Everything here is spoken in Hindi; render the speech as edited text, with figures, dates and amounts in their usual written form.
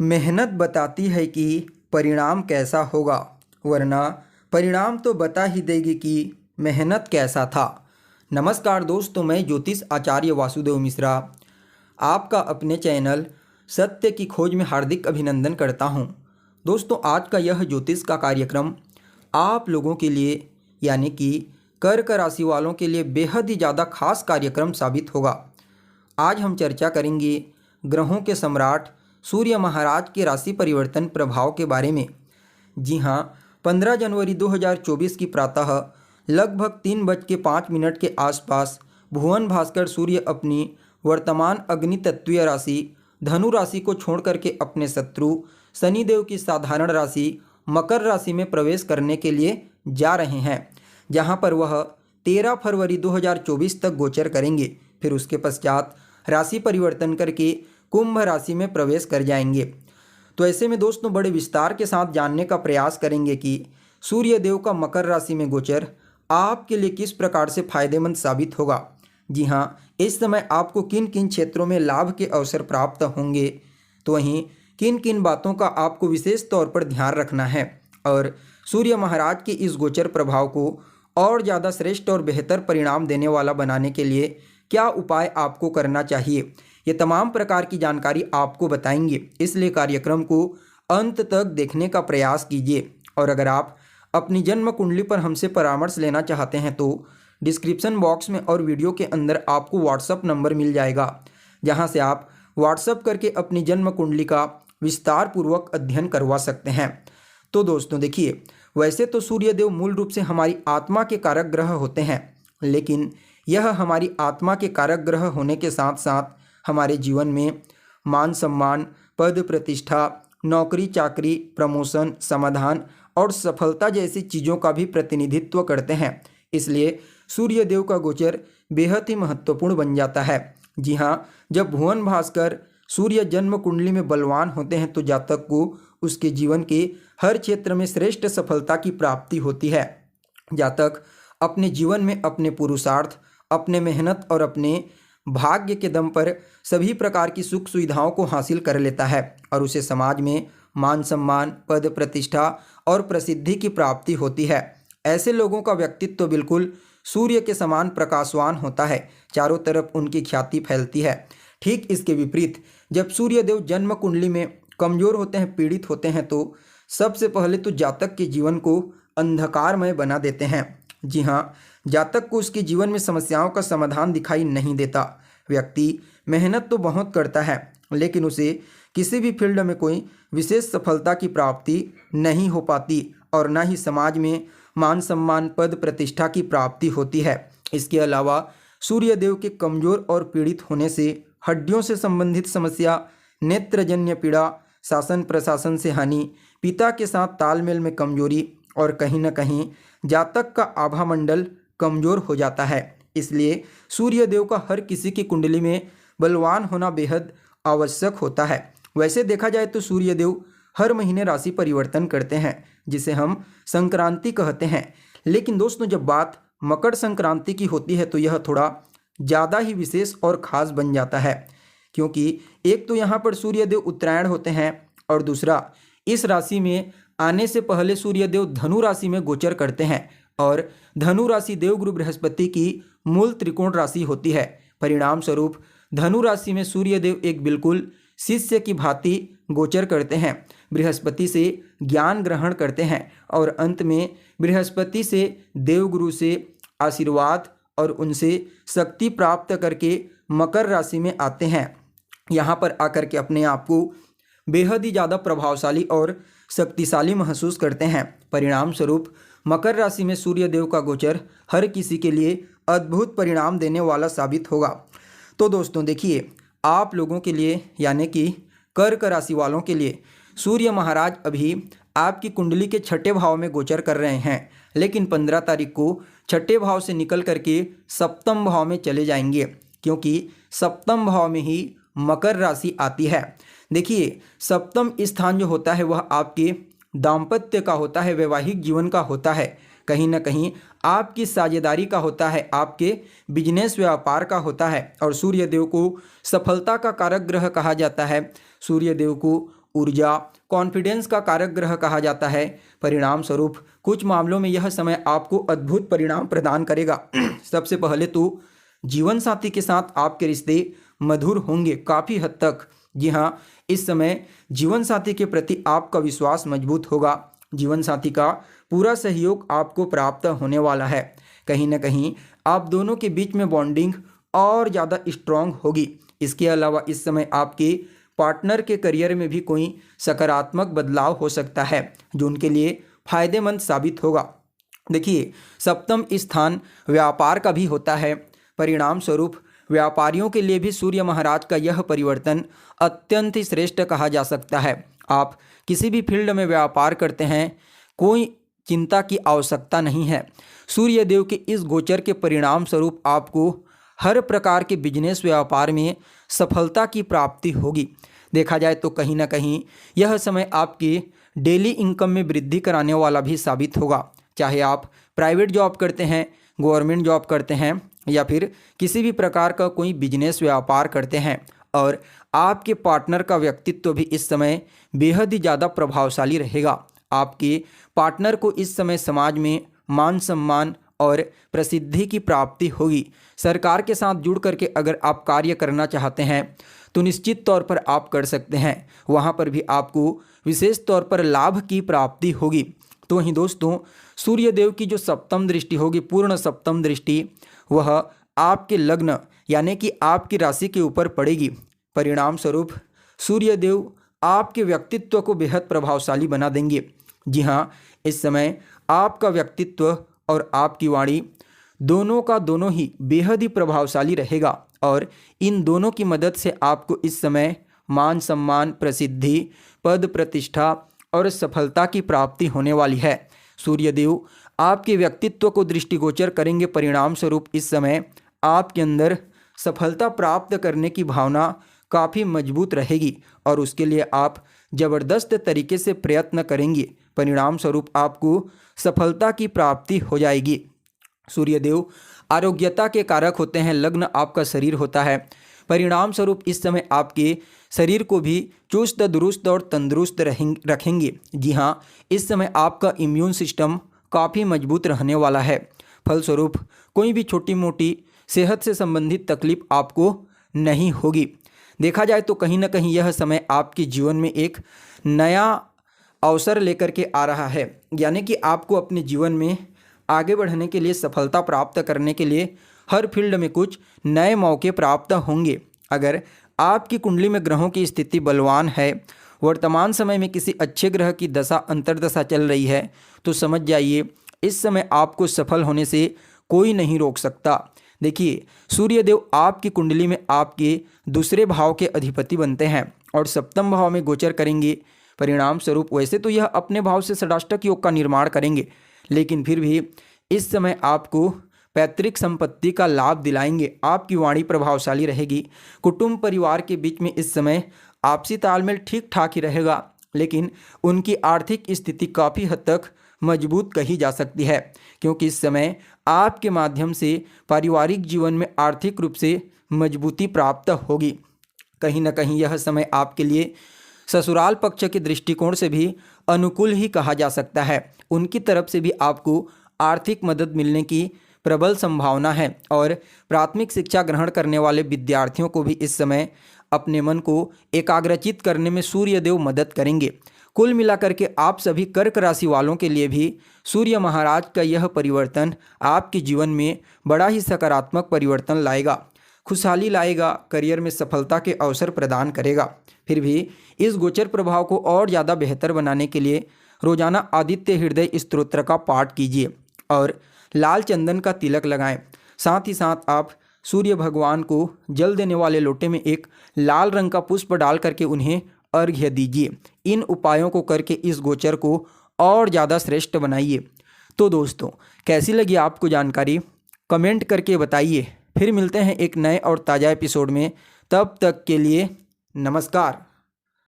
मेहनत बताती है कि परिणाम कैसा होगा, वरना परिणाम तो बता ही देगी कि मेहनत कैसा था। नमस्कार दोस्तों, मैं ज्योतिष आचार्य वासुदेव मिश्रा आपका अपने चैनल सत्य की खोज में हार्दिक अभिनंदन करता हूं। दोस्तों, आज का यह ज्योतिष का कार्यक्रम आप लोगों के लिए यानी कि कर्क राशि वालों के लिए बेहद ही ज़्यादा खास कार्यक्रम साबित होगा। आज हम चर्चा करेंगे ग्रहों के सम्राट सूर्य महाराज के राशि परिवर्तन प्रभाव के बारे में। जी हाँ, 15 जनवरी 2024 की प्रातः लगभग 3:05 के आसपास भुवन भास्कर सूर्य अपनी वर्तमान अग्नि तत्वीय राशि धनु राशि को छोड़ करके अपने शत्रु शनिदेव की साधारण राशि मकर राशि में प्रवेश करने के लिए जा रहे हैं, जहां पर वह 13 फरवरी 2024 तक गोचर करेंगे। फिर उसके पश्चात राशि परिवर्तन करके कुंभ राशि में प्रवेश कर जाएंगे। तो ऐसे में दोस्तों, बड़े विस्तार के साथ जानने का प्रयास करेंगे कि सूर्य देव का मकर राशि में गोचर आपके लिए किस प्रकार से फायदेमंद साबित होगा। जी हाँ, इस समय आपको किन किन क्षेत्रों में लाभ के अवसर प्राप्त होंगे, तो वहीं किन किन बातों का आपको विशेष तौर पर ध्यान रखना है, और सूर्य महाराज के इस गोचर प्रभाव को और ज़्यादा श्रेष्ठ और बेहतर परिणाम देने वाला बनाने के लिए क्या उपाय आपको करना चाहिए, ये तमाम प्रकार की जानकारी आपको बताएंगे। इसलिए कार्यक्रम को अंत तक देखने का प्रयास कीजिए। और अगर आप अपनी जन्म कुंडली पर हमसे परामर्श लेना चाहते हैं तो डिस्क्रिप्शन बॉक्स में और वीडियो के अंदर आपको व्हाट्सएप नंबर मिल जाएगा, जहां से आप व्हाट्सएप करके अपनी जन्म कुंडली का विस्तार पूर्वक अध्ययन करवा सकते हैं। तो दोस्तों देखिए, वैसे तो सूर्यदेव मूल रूप से हमारी आत्मा के कारक ग्रह होते हैं, लेकिन यह हमारी आत्मा के कारक ग्रह होने के साथ साथ हमारे जीवन में मान सम्मान, पद प्रतिष्ठा, नौकरी चाकरी, प्रमोशन, समाधान और सफलता जैसी चीज़ों का भी प्रतिनिधित्व करते हैं। इसलिए सूर्य देव का गोचर बेहद ही महत्वपूर्ण बन जाता है। जी हाँ, जब भुवन भास्कर सूर्य जन्म कुंडली में बलवान होते हैं तो जातक को उसके जीवन के हर क्षेत्र में श्रेष्ठ सफलता की प्राप्ति होती है। जातक अपने जीवन में अपने पुरुषार्थ, अपने मेहनत और अपने भाग्य के दम पर सभी प्रकार की सुख सुविधाओं को हासिल कर लेता है और उसे समाज में मान सम्मान, पद प्रतिष्ठा और प्रसिद्धि की प्राप्ति होती है। ऐसे लोगों का व्यक्तित्व तो बिल्कुल सूर्य के समान प्रकाशवान होता है, चारों तरफ उनकी ख्याति फैलती है। ठीक इसके विपरीत जब सूर्यदेव जन्म कुंडली में कमजोर होते हैं, पीड़ित होते हैं, तो सबसे पहले तो जातक के जीवन को अंधकारमय बना देते हैं। जी हाँ, जातक को उसके जीवन में समस्याओं का समाधान दिखाई नहीं देता। व्यक्ति मेहनत तो बहुत करता है, लेकिन उसे किसी भी फील्ड में कोई विशेष सफलता की प्राप्ति नहीं हो पाती और न ही समाज में मान सम्मान, पद प्रतिष्ठा की प्राप्ति होती है। इसके अलावा सूर्यदेव के कमजोर और पीड़ित होने से हड्डियों से संबंधित समस्या, नेत्रजन्य पीड़ा, शासन प्रशासन से हानि, पिता के साथ तालमेल में कमजोरी और कहीं न कहीं जातक का आभा मंडल कमजोर हो जाता है। इसलिए सूर्यदेव का हर किसी की कुंडली में बलवान होना बेहद आवश्यक होता है। वैसे देखा जाए तो सूर्यदेव हर महीने राशि परिवर्तन करते हैं, जिसे हम संक्रांति कहते हैं। लेकिन दोस्तों, जब बात मकर संक्रांति की होती है तो यह थोड़ा ज़्यादा ही विशेष और ख़ास बन जाता है, क्योंकि एक तो यहाँ पर सूर्यदेव उत्तरायण होते हैं और दूसरा इस राशि में आने से पहले सूर्यदेव धनु राशि में गोचर करते हैं और धनु राशि देवगुरु बृहस्पति की मूल त्रिकोण राशि होती है। परिणाम स्वरूप धनु राशि में सूर्यदेव एक बिल्कुल शिष्य की भांति गोचर करते हैं, बृहस्पति से ज्ञान ग्रहण करते हैं और अंत में बृहस्पति से देवगुरु से आशीर्वाद और उनसे शक्ति प्राप्त करके मकर राशि में आते हैं। यहाँ पर आकर के अपने आप को बेहद ही ज़्यादा प्रभावशाली और शक्तिशाली महसूस करते हैं। परिणाम स्वरूप मकर राशि में सूर्यदेव का गोचर हर किसी के लिए अद्भुत परिणाम देने वाला साबित होगा। तो दोस्तों देखिए, आप लोगों के लिए यानी कि कर्क राशि वालों के लिए सूर्य महाराज अभी आपकी कुंडली के छठे भाव में गोचर कर रहे हैं, लेकिन 15 तारीख को छठे भाव से निकल करके सप्तम भाव में चले जाएंगे, क्योंकि सप्तम भाव में ही मकर राशि आती है। देखिए, सप्तम स्थान जो होता है वह आपके दाम्पत्य का होता है, वैवाहिक जीवन का होता है, कहीं ना कहीं आपकी साझेदारी का होता है, आपके बिजनेस व्यापार का होता है। और सूर्यदेव को सफलता का कारक ग्रह कहा जाता है। सूर्यदेव को ऊर्जा, कॉन्फिडेंस का कारक ग्रह कहा जाता है। परिणाम स्वरूप कुछ मामलों में यह समय आपको अद्भुत परिणाम प्रदान करेगा। सबसे पहले तो जीवन साथी के साथ आपके रिश्ते मधुर होंगे काफ़ी हद तक। जी हाँ, इस समय जीवन साथी के प्रति आपका विश्वास मजबूत होगा। जीवन साथी का पूरा सहयोग आपको प्राप्त होने वाला है। कहीं ना कहीं आप दोनों के बीच में बॉन्डिंग और ज़्यादा स्ट्रांग होगी। इसके अलावा इस समय आपके पार्टनर के करियर में भी कोई सकारात्मक बदलाव हो सकता है जो उनके लिए फायदेमंद साबित होगा। देखिए, सप्तम स्थान व्यापार का भी होता है। परिणाम स्वरूप व्यापारियों के लिए भी सूर्य महाराज का यह परिवर्तन अत्यंत ही श्रेष्ठ कहा जा सकता है। आप किसी भी फील्ड में व्यापार करते हैं, कोई चिंता की आवश्यकता नहीं है। सूर्य देव के इस गोचर के परिणाम स्वरूप आपको हर प्रकार के बिजनेस व्यापार में सफलता की प्राप्ति होगी। देखा जाए तो कहीं ना कहीं यह समय आपके डेली इनकम में वृद्धि कराने वाला भी साबित होगा। चाहे आप प्राइवेट जॉब करते हैं, गवर्नमेंट जॉब करते हैं या फिर किसी भी प्रकार का कोई बिजनेस व्यापार करते हैं, और आपके पार्टनर का व्यक्तित्व भी इस समय बेहद ही ज़्यादा प्रभावशाली रहेगा। आपके पार्टनर को इस समय समाज में मान सम्मान और प्रसिद्धि की प्राप्ति होगी। सरकार के साथ जुड़ करके अगर आप कार्य करना चाहते हैं तो निश्चित तौर पर आप कर सकते हैं। वहाँ पर भी आपको विशेष तौर पर लाभ की प्राप्ति होगी। तो वहीं दोस्तों, सूर्यदेव की जो सप्तम दृष्टि होगी, पूर्ण सप्तम दृष्टि, वह आपके लग्न यानी कि आपकी राशि के ऊपर पड़ेगी। परिणाम स्वरूप सूर्यदेव आपके व्यक्तित्व को बेहद प्रभावशाली बना देंगे। जी हाँ, इस समय आपका व्यक्तित्व और आपकी वाणी दोनों का दोनों ही बेहद ही प्रभावशाली रहेगा, और इन दोनों की मदद से आपको इस समय मान सम्मान, प्रसिद्धि, पद प्रतिष्ठा और सफलता की प्राप्ति होने वाली है। सूर्यदेव आपके व्यक्तित्व को दृष्टिगोचर करेंगे। परिणाम स्वरूप इस समय आपके अंदर सफलता प्राप्त करने की भावना काफ़ी मजबूत रहेगी और उसके लिए आप ज़बरदस्त तरीके से प्रयत्न करेंगे। परिणाम स्वरूप आपको सफलता की प्राप्ति हो जाएगी। सूर्यदेव आरोग्यता के कारक होते हैं। लग्न आपका शरीर होता है। परिणाम स्वरूप इस समय आपके शरीर को भी चुस्त दुरुस्त और तंदुरुस्त रखेंगे। जी हाँ, इस समय आपका इम्यून सिस्टम काफ़ी मजबूत रहने वाला है। फलस्वरूप कोई भी छोटी मोटी सेहत से संबंधित तकलीफ आपको नहीं होगी। देखा जाए तो कहीं ना कहीं यह समय आपके जीवन में एक नया अवसर लेकर के आ रहा है, यानी कि आपको अपने जीवन में आगे बढ़ने के लिए, सफलता प्राप्त करने के लिए हर फील्ड में कुछ नए मौके प्राप्त होंगे। अगर आपकी कुंडली में ग्रहों की स्थिति बलवान है, वर्तमान समय में किसी अच्छे ग्रह की दशा अंतर्दशा चल रही है, तो समझ जाइए इस समय आपको सफल होने से कोई नहीं रोक सकता। देखिए, सूर्यदेव आपकी कुंडली में आपके दूसरे भाव के अधिपति बनते हैं और सप्तम भाव में गोचर करेंगे। परिणाम स्वरूप वैसे तो यह अपने भाव से षडाष्टक योग का निर्माण करेंगे, लेकिन फिर भी इस समय आपको पैतृक संपत्ति का लाभ दिलाएंगे। आपकी वाणी प्रभावशाली रहेगी। कुटुंब परिवार के बीच में इस समय आपसी तालमेल ठीक ठाक ही रहेगा, लेकिन उनकी आर्थिक स्थिति काफ़ी हद तक मजबूत कही जा सकती है, क्योंकि इस समय आपके माध्यम से पारिवारिक जीवन में आर्थिक रूप से मजबूती प्राप्त होगी। कहीं ना कहीं यह समय आपके लिए ससुराल पक्ष के दृष्टिकोण से भी अनुकूल ही कहा जा सकता है। उनकी तरफ से भी आपको आर्थिक मदद मिलने की प्रबल संभावना है और प्राथमिक शिक्षा ग्रहण करने वाले विद्यार्थियों को भी इस समय अपने मन को एकाग्रचित करने में सूर्यदेव मदद करेंगे। कुल मिलाकर के आप सभी कर्क राशि वालों के लिए भी सूर्य महाराज का यह परिवर्तन आपके जीवन में बड़ा ही सकारात्मक परिवर्तन लाएगा, खुशहाली लाएगा, करियर में सफलता के अवसर प्रदान करेगा। फिर भी इस गोचर प्रभाव को और ज़्यादा बेहतर बनाने के लिए रोजाना आदित्य हृदय स्तोत्र का पाठ कीजिए और लाल चंदन का तिलक लगाएं। साथ ही साथ आप सूर्य भगवान को जल देने वाले लोटे में एक लाल रंग का पुष्प डाल करके उन्हें अर्घ्य दीजिए। इन उपायों को करके इस गोचर को और ज़्यादा श्रेष्ठ बनाइए। तो दोस्तों, कैसी लगी आपको जानकारी? कमेंट करके बताइए। फिर मिलते हैं एक नए और ताज़ा एपिसोड में। तब तक के लिए नमस्कार।